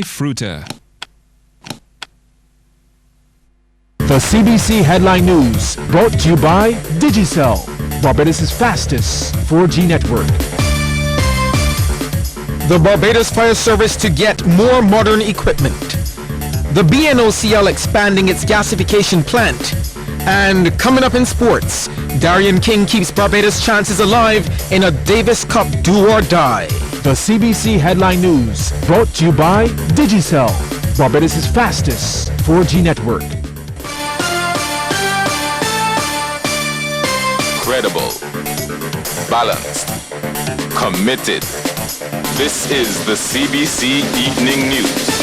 Fruiter. The CBC Headline News, brought to you by Digicel, Barbados' fastest 4G network. The Barbados Fire Service to get more modern equipment. The BNOCL expanding its gasification plant. And coming up in sports, Darian King keeps Barbados' chances alive in a Davis Cup do or die. The CBC Headline News, brought to you by Digicel, Barbados' fastest 4G network. Credible, balanced, committed. This is the CBC Evening News.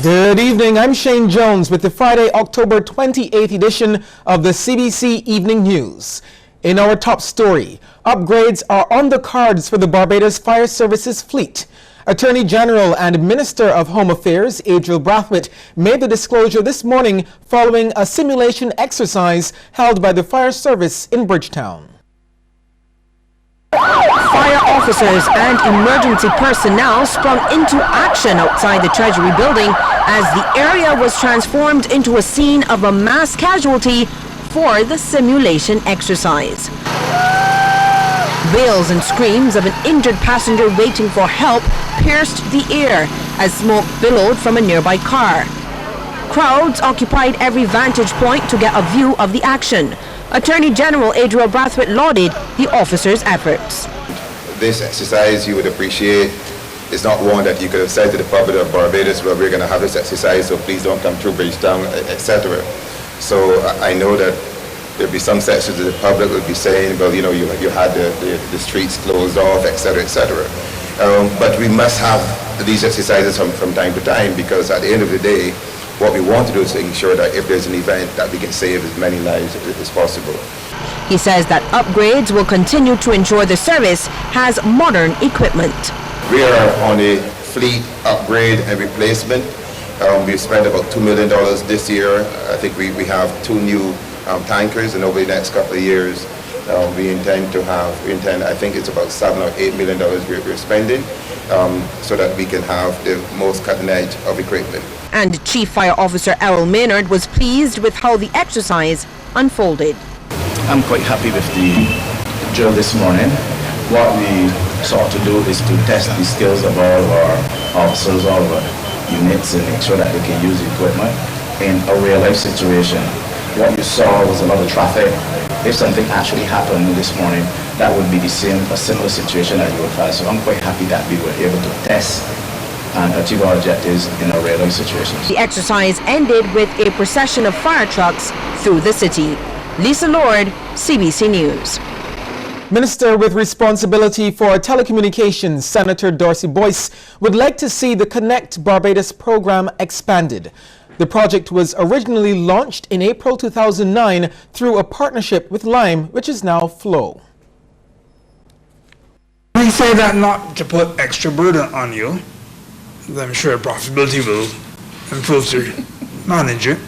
Good evening, I'm Shane Jones with the Friday, October 28th edition of the CBC Evening News. In our top story, upgrades are on the cards for the Barbados Fire Service's fleet. Attorney General and Minister of Home Affairs, Adriel Brathwaite, made the disclosure this morning following a simulation exercise held by the Fire Service in Bridgetown. Fire officers and emergency personnel sprung into action outside the Treasury building as the area was transformed into a scene of a mass casualty for the simulation exercise. Wails and screams of an injured passenger waiting for help pierced the air as smoke billowed from a nearby car. Crowds occupied every vantage point to get a view of the action. Attorney General Adriel Brathwaite lauded the officers' efforts. This exercise, you would appreciate, is not one that you could have said to the public of Barbados, well, we're going to have this exercise, so please don't come through Bridgetown, etc. So I know that there'll be some sections of the public will be saying, well, you know, you had the streets closed off, etc., etc. But we must have these exercises from time to time, because at the end of the day, what we want to do is to ensure that if there's an event, that we can save as many lives as possible. He says that upgrades will continue to ensure the service has modern equipment. We are on a fleet upgrade and replacement. We've spent about $2 million this year. I think we have 2 new tankers, and over the next couple of years, we intend, I think it's about $7 or $8 million we're spending, so that we can have the most cutting edge of equipment. And Chief Fire Officer Errol Maynard was pleased with how the exercise unfolded. I'm quite happy with the drill this morning. What we sought to do is to test the skills of all of our officers, all of our units, and make sure that they can use the equipment in a real-life situation. What you saw was a lot of traffic. If something actually happened this morning, that would be a similar situation that you would find. So I'm quite happy that we were able to test and achieve our objectives in a real-life situation. The exercise ended with a procession of fire trucks through the city. Lisa Lord, CBC News. Minister with responsibility for telecommunications, Senator Dorsey Boyce, would like to see the Connect Barbados program expanded. The project was originally launched in April 2009 through a partnership with Lime, which is now Flow. I say that not to put extra burden on you. I'm sure profitability will improve to manage it,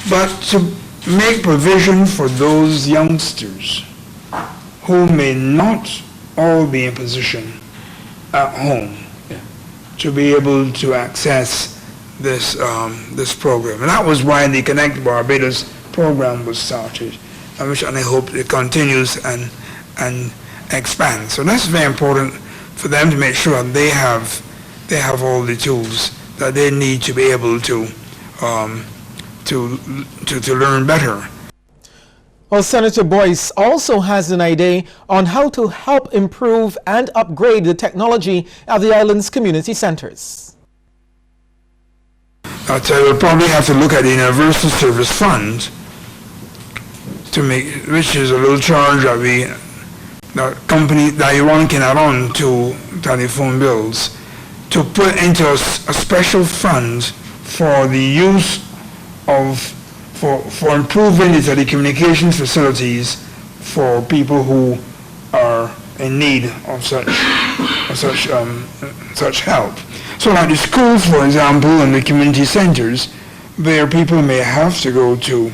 but to make provision for those youngsters who may not all be in position at home to be able to access this program. And that was why the Connect Barbados program was started, and I hope it continues and expands. So that's very important for them to make sure they have all the tools that they need to be able to learn better. Well, Senator Boyce also has an idea on how to help improve and upgrade the technology at the island's community centers. I will probably have to look at the Universal Service Fund, which is a little charge that one can add on to telephone bills, to put into a special fund for the use of, for improving the telecommunications facilities for people who are in need of such help. So like the schools, for example, and the community centers, where people may have to go to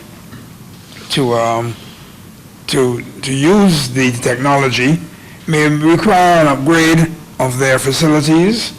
use the technology may require an upgrade of their facilities.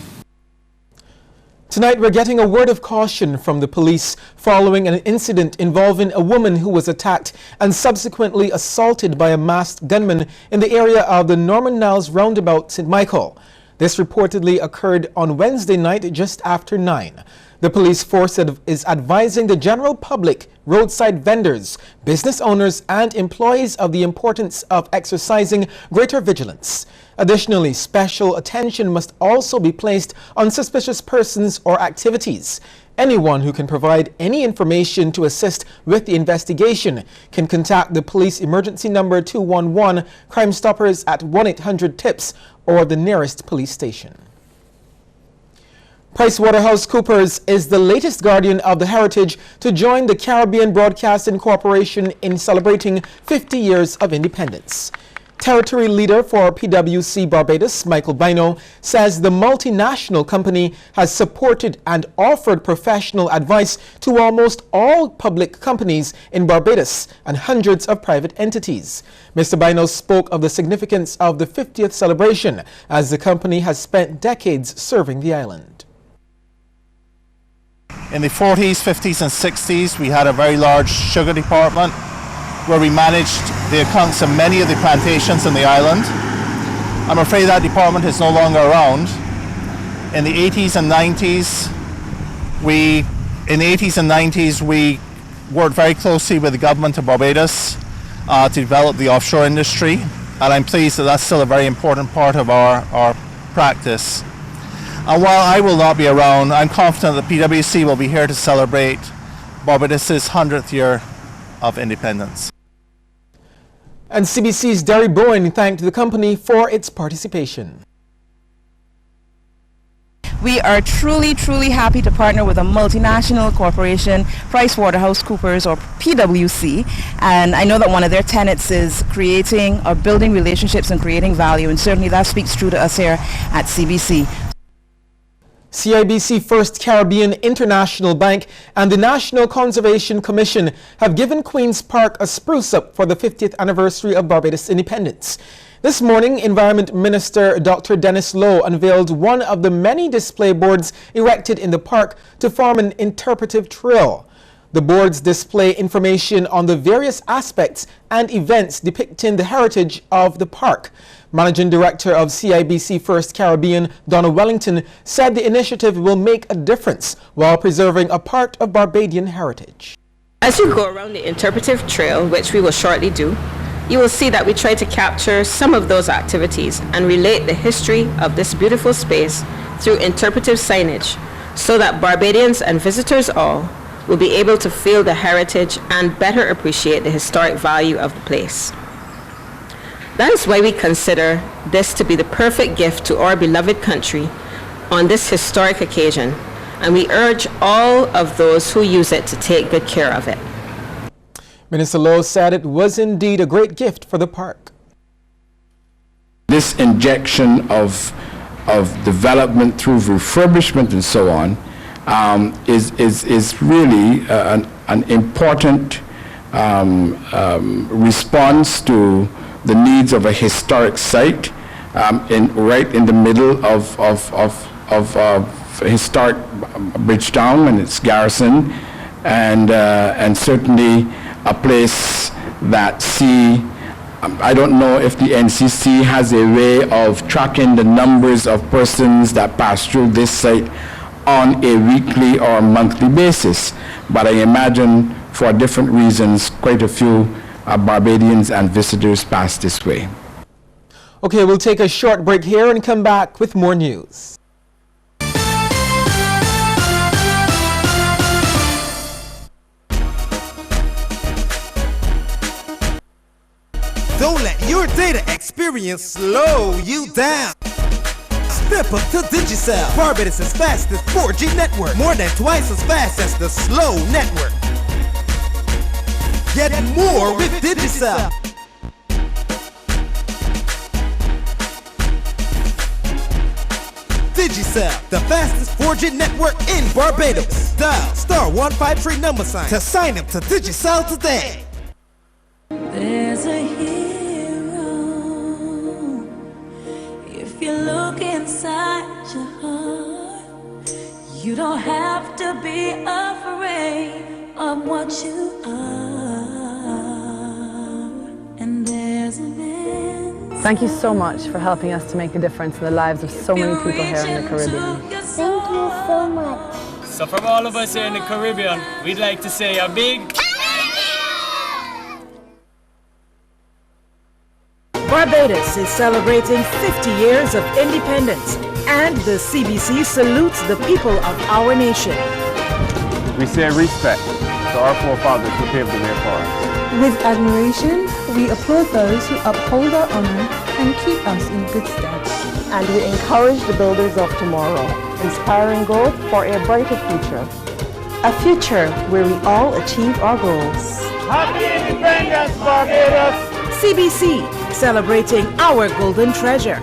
Tonight, we're getting a word of caution from the police following an incident involving a woman who was attacked and subsequently assaulted by a masked gunman in the area of the Norman Niles roundabout, St. Michael. This reportedly occurred on Wednesday night just after 9. The police force is advising the general public, roadside vendors, business owners, and employees of the importance of exercising greater vigilance. Additionally, special attention must also be placed on suspicious persons or activities. Anyone who can provide any information to assist with the investigation can contact the police emergency number 211 Crime Stoppers at 1-800-TIPS or the nearest police station. PricewaterhouseCoopers is the latest guardian of the heritage to join the Caribbean Broadcasting Corporation in celebrating 50 years of independence. Territory leader for PwC Barbados, Michael Bino, says the multinational company has supported and offered professional advice to almost all public companies in Barbados and hundreds of private entities. Mr. Bino spoke of the significance of the 50th celebration as the company has spent decades serving the island. In the 40s, 50s and 60s, we had a very large sugar department where we managed the accounts of many of the plantations on the island. I'm afraid that department is no longer around. In the 80s and 90s, we worked very closely with the government of Barbados to develop the offshore industry, and I'm pleased that that's still a very important part of our practice. And while I will not be around, I'm confident that PwC will be here to celebrate Barbados' 100th year of independence. And CBC's Derry Bowen thanked the company for its participation. We are truly happy to partner with a multinational corporation, PricewaterhouseCoopers or PwC, and I know that one of their tenets is creating or building relationships and creating value, and certainly that speaks true to us here at CBC. CIBC First Caribbean International Bank and the National Conservation Commission have given Queen's Park a spruce up for the 50th anniversary of Barbados' independence. This morning, Environment Minister Dr. Dennis Lowe unveiled one of the many display boards erected in the park to form an interpretive trail. The boards display information on the various aspects and events depicting the heritage of the park. Managing Director of CIBC First Caribbean, Donna Wellington, said the initiative will make a difference while preserving a part of Barbadian heritage. As you go around the interpretive trail, which we will shortly do, you will see that we try to capture some of those activities and relate the history of this beautiful space through interpretive signage so that Barbadians and visitors all will be able to feel the heritage and better appreciate the historic value of the place. That is why we consider this to be the perfect gift to our beloved country on this historic occasion, and we urge all of those who use it to take good care of it. Minister Lowe said it was indeed a great gift for the park. This injection of development through refurbishment and so on is really an important response to the needs of a historic site right in the middle of historic Bridgetown and its garrison, and certainly a place that I don't know if the NCC has a way of tracking the numbers of persons that pass through this site on a weekly or monthly basis, but I imagine for different reasons quite a few Barbadians and visitors pass this way. Okay, we'll take a short break here and come back with more news. Don't let your data experience slow you down. Step up to Digicel, Barbados' fastest 4G network, more than twice as fast as the slow network. Get more with Digicel. Digicel, the fastest 4G network in Barbados. Dial *153# to sign up to Digicel today. There's a hero look inside your heart. You don't have to be afraid of what you are. And there's an answer. Thank you so much for helping us to make a difference in the lives of so many people here in the Caribbean. Thank you so much. So from all of us here in the Caribbean, we'd like to say a big Barbados is celebrating 50 years of independence, and the CBC salutes the people of our nation. We say respect to our forefathers who paved the way for us. With admiration, we applaud those who uphold our honor and keep us in good stead. And we encourage the builders of tomorrow, inspiring growth for a brighter future. A future where we all achieve our goals. Happy Independence, Barbados! CBC, celebrating our golden treasure.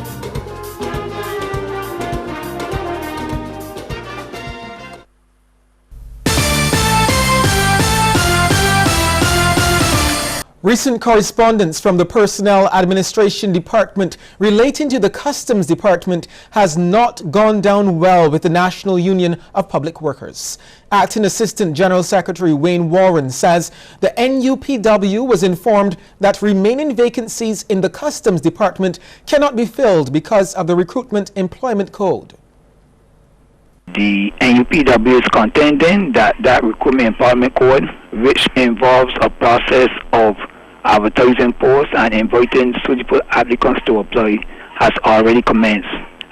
Recent correspondence from the Personnel Administration Department relating to the Customs Department has not gone down well with the National Union of Public Workers. Acting Assistant General Secretary Wayne Warren says the NUPW was informed that remaining vacancies in the Customs Department cannot be filled because of the Recruitment Employment Code. The NUPW is contending that Recruitment Employment Code, which involves a process of advertising posts and inviting suitable applicants to apply, has already commenced.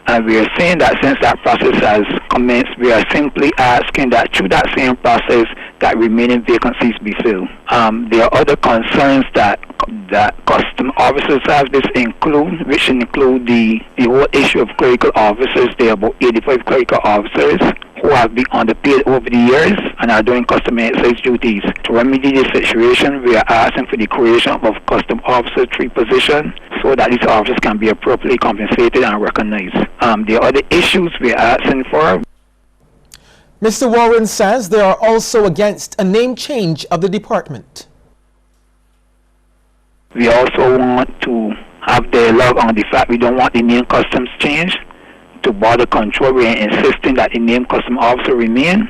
And we are saying that since that process has commenced, we are simply asking that through that same process that remaining vacancies be filled. There are other concerns that custom officers have, which include the whole issue of clerical officers. There are about 85 clerical officers who have been underpaid over the years and are doing custom exercise duties. To remedy this situation, we are asking for the creation of custom officer 3 position so that these officers can be appropriately compensated and recognized. There are other issues we are asking for. Mr. Warren says they are also against a name change of the department. We also want to have dialogue on the fact we don't want the name customs changed. To border control, we are insisting that the name custom officer remain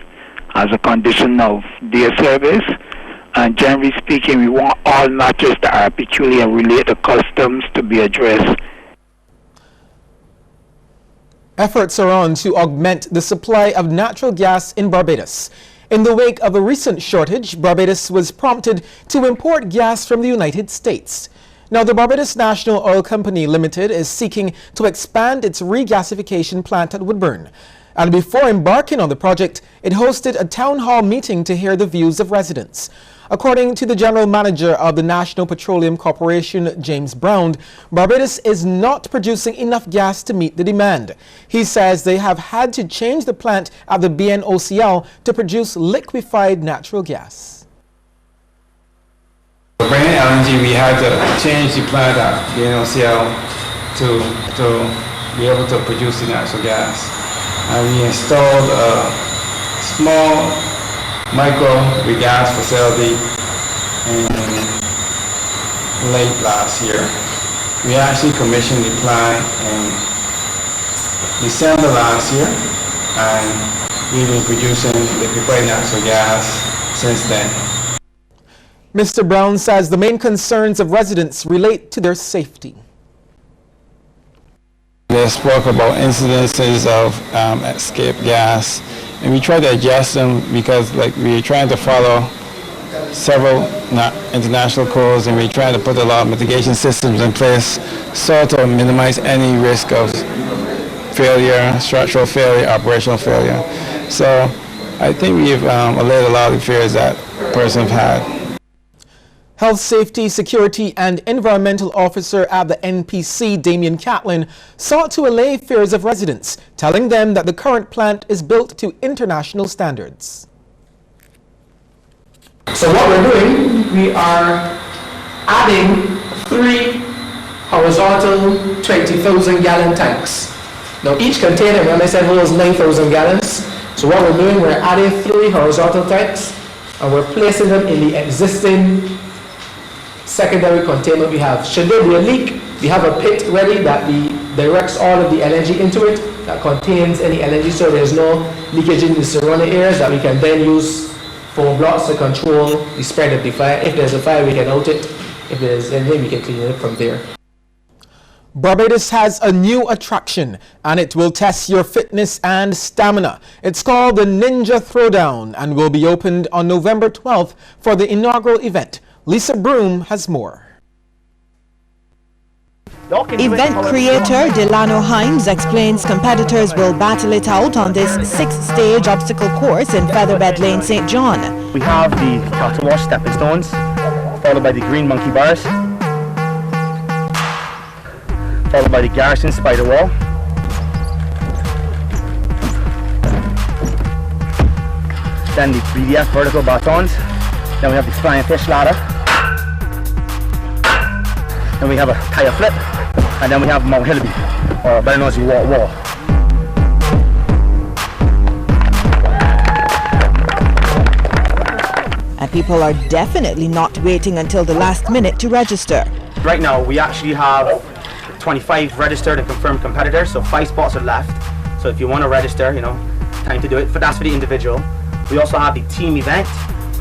as a condition of their service. And generally speaking, we want all matters that are peculiar related to customs to be addressed. Efforts are on to augment the supply of natural gas in Barbados. In the wake of a recent shortage, Barbados was prompted to import gas from the United States. Now, the Barbados National Oil Company Limited is seeking to expand its regasification plant at Woodburn. And before embarking on the project, it hosted a town hall meeting to hear the views of residents. According to the general manager of the National Petroleum Corporation, James Brown, Barbados is not producing enough gas to meet the demand. He says they have had to change the plant at the BNOCL to produce liquefied natural gas. For bringing LNG, we had to change the plant at BNOCL to be able to produce the natural gas. And we installed a small micro regas facility in late last year. We actually commissioned the plant in December last year, and we've been producing liquefied natural gas since then. Mr. Brown says the main concerns of residents relate to their safety. They spoke about incidences of escaped gas, and we try to adjust them because we're trying to follow several international codes, and we're trying to put a lot of mitigation systems in place so to minimize any risk of failure, structural failure, operational failure. So I think we've allayed a lot of the fears that persons have had. Health, Safety, Security and Environmental Officer at the NPC, Damian Catlin, sought to allay fears of residents, telling them that the current plant is built to international standards. So what we're doing, we are adding 3 horizontal 20,000 gallon tanks. Now each container, remember I said holds 9,000 gallons. So what we're doing, we're adding 3 horizontal tanks and we're placing them in the existing secondary containment we have. Should there be a leak, we have a pit ready that the directs all of the LNG into it that contains any LNG, so there's no leakage in the surrounding areas that we can then use for blocks to control the spread of the fire. If there's a fire, we can out it. If there's anything, we can clean it up from there. Barbados has a new attraction, and it will test your fitness and stamina. It's called the Ninja Throwdown and will be opened on November 12th for the inaugural event. Lisa Broom has more. Event creator Delano Hines explains competitors will battle it out on this 6-stage obstacle course in Featherbed Lane, St. John. We have the Cattle Wash stepping stones, followed by the green monkey bars, followed by the Garrison spider wall, then the 3DF vertical batons, then we have the flying fish ladder, then we have a tire flip, and then we have Mount Hillaby, or better known as the wall. And people are definitely not waiting until the last minute to register. Right now we actually have 25 registered and confirmed competitors, so 5 spots are left. So if you want to register, time to do it. That's for the individual. We also have the team event,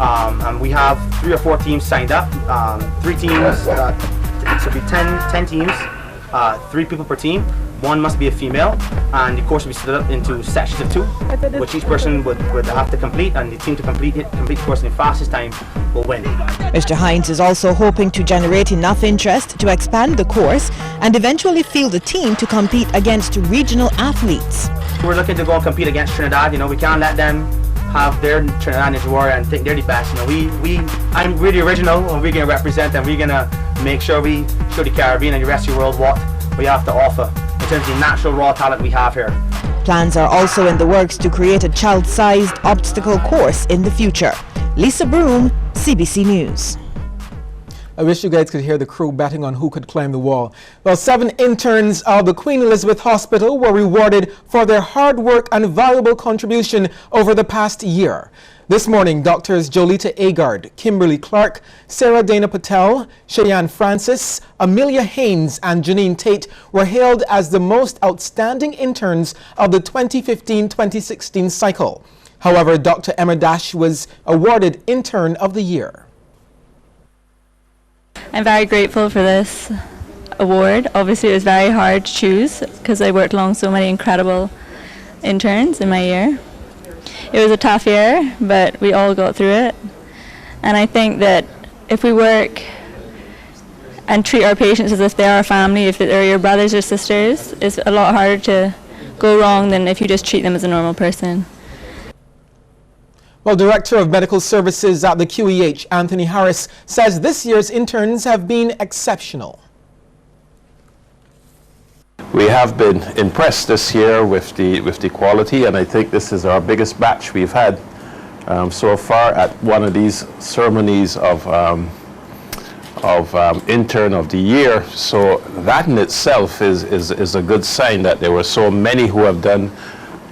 and we have 3 or 4 teams signed up. 3 teams, so it'll be 10 teams, 3 people per team. 1 must be a female, and the course will be split up into sections of 2, which each person would have to complete, and the team to complete the course in the fastest time will win. Mr. Hines is also hoping to generate enough interest to expand the course and eventually field a team to compete against regional athletes. We're looking to go and compete against Trinidad. We can't let them have their Trinidad Ninja Warrior and think they're the best. I'm really original, and we're going to represent, and we're going to make sure we show the Caribbean and the rest of the world what we have to offer in terms of the natural raw talent we have here. Plans are also in the works to create a child-sized obstacle course in the future. Lisa Broom, CBC News. I wish you guys could hear the crew betting on who could climb the wall. Well, 7 interns of the Queen Elizabeth Hospital were rewarded for their hard work and valuable contribution over the past year. This morning, Doctors Jolita Agard, Kimberly Clark, Sarah Dana Patel, Cheyenne Francis, Amelia Haynes, and Janine Tate were hailed as the most outstanding interns of the 2015-2016 cycle. However, Dr. Emma Dash was awarded Intern of the Year. I'm very grateful for this award. Obviously, it was very hard to choose because I worked along so many incredible interns in my year. It was a tough year, but we all got through it. And I think that if we work and treat our patients as if they are family, if they're your brothers or sisters, it's a lot harder to go wrong than if you just treat them as a normal person. Well, Director of Medical Services at the QEH, Anthony Harris, says this year's interns have been exceptional. We have been impressed this year with the quality, and I think this is our biggest batch we've had so far at one of these ceremonies of Intern of the Year. So that in itself is a good sign that there were so many who have done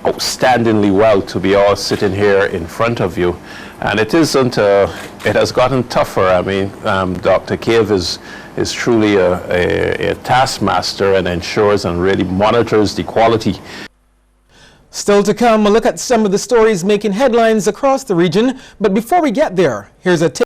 outstandingly well to be all sitting here in front of you. And it has gotten tougher. I mean, Dr. Cave is truly a taskmaster and ensures and really monitors the quality. Still to come, a look at some of the stories making headlines across the region. But before we get there, here's a tip.